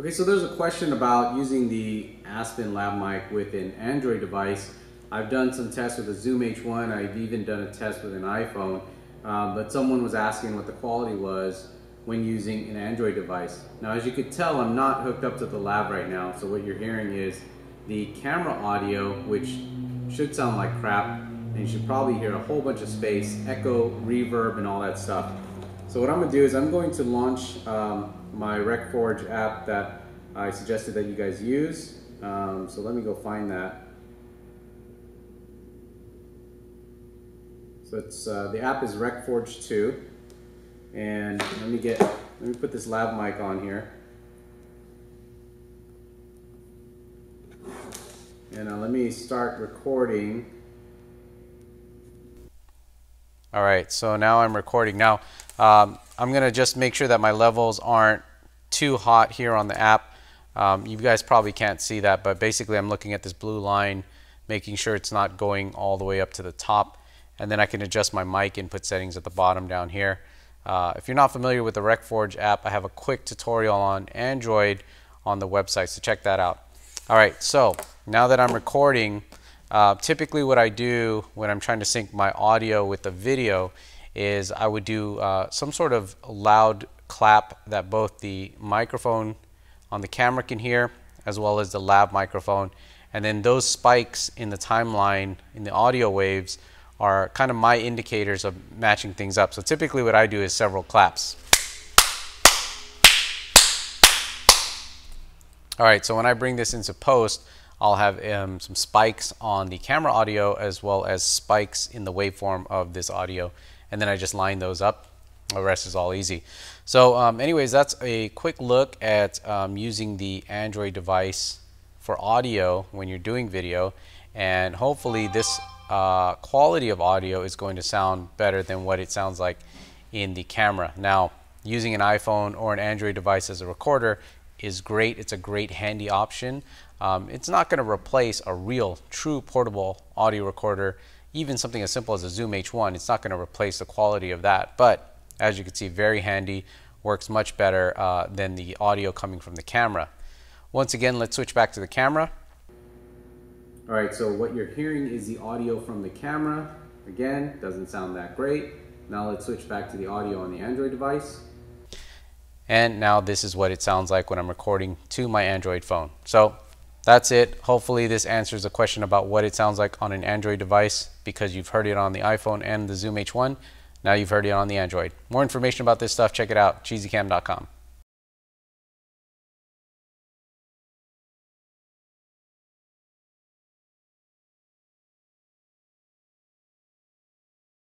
Okay, so there's a question about using the Aspen Lav mic with an Android device. I've done some tests with a Zoom H1, I've even done a test with an iPhone, but someone was asking what the quality was when using an Android device. Now, as you could tell, I'm not hooked up to the Lav right now, so what you're hearing is the camera audio, which should sound like crap, and you should probably hear a whole bunch of space, echo, reverb, and all that stuff. So what I'm going to do is I'm going to launch my RecForge app that I suggested that you guys use. So let me go find that. So it's the app is RecForge 2, and let me put this lav mic on here, and let me start recording. All right, so now I'm recording. Now I'm gonna just make sure that my levels aren't too hot here on the app. You guys probably can't see that, but basically I'm looking at this blue line, making sure it's not going all the way up to the top, and then I can adjust my mic input settings at the bottom down here. If you're not familiar with the RecForge app, I have a quick tutorial on Android on the website, so check that out. All right, so now that I'm recording, typically what I do when I'm trying to sync my audio with the video is I would do some sort of loud clap that both the microphone on the camera can hear as well as the lav microphone, and then those spikes in the timeline in the audio waves are kind of my indicators of matching things up. So typically what I do is several claps. All right, so when I bring this into post, I'll have some spikes on the camera audio as well as spikes in the waveform of this audio, and then I just line those up. The rest is all easy. So anyways, that's a quick look at using the Android device for audio when you're doing video, and hopefully this quality of audio is going to sound better than what it sounds like in the camera. Now, using an iPhone or an Android device as a recorder is great. It's a great handy option. It's not going to replace a real, true portable audio recorder. Even something as simple as a Zoom H1, it's not going to replace the quality of that. But as you can see, very handy, works much better than the audio coming from the camera. Once again, let's switch back to the camera. All right, so what you're hearing is the audio from the camera. Again, doesn't sound that great. Now let's switch back to the audio on the Android device. And now this is what it sounds like when I'm recording to my Android phone. So that's it. Hopefully this answers the question about what it sounds like on an Android device, because you've heard it on the iPhone and the Zoom H1. Now you've heard it on the Android. More information about this stuff, check it out, cheesycam.com.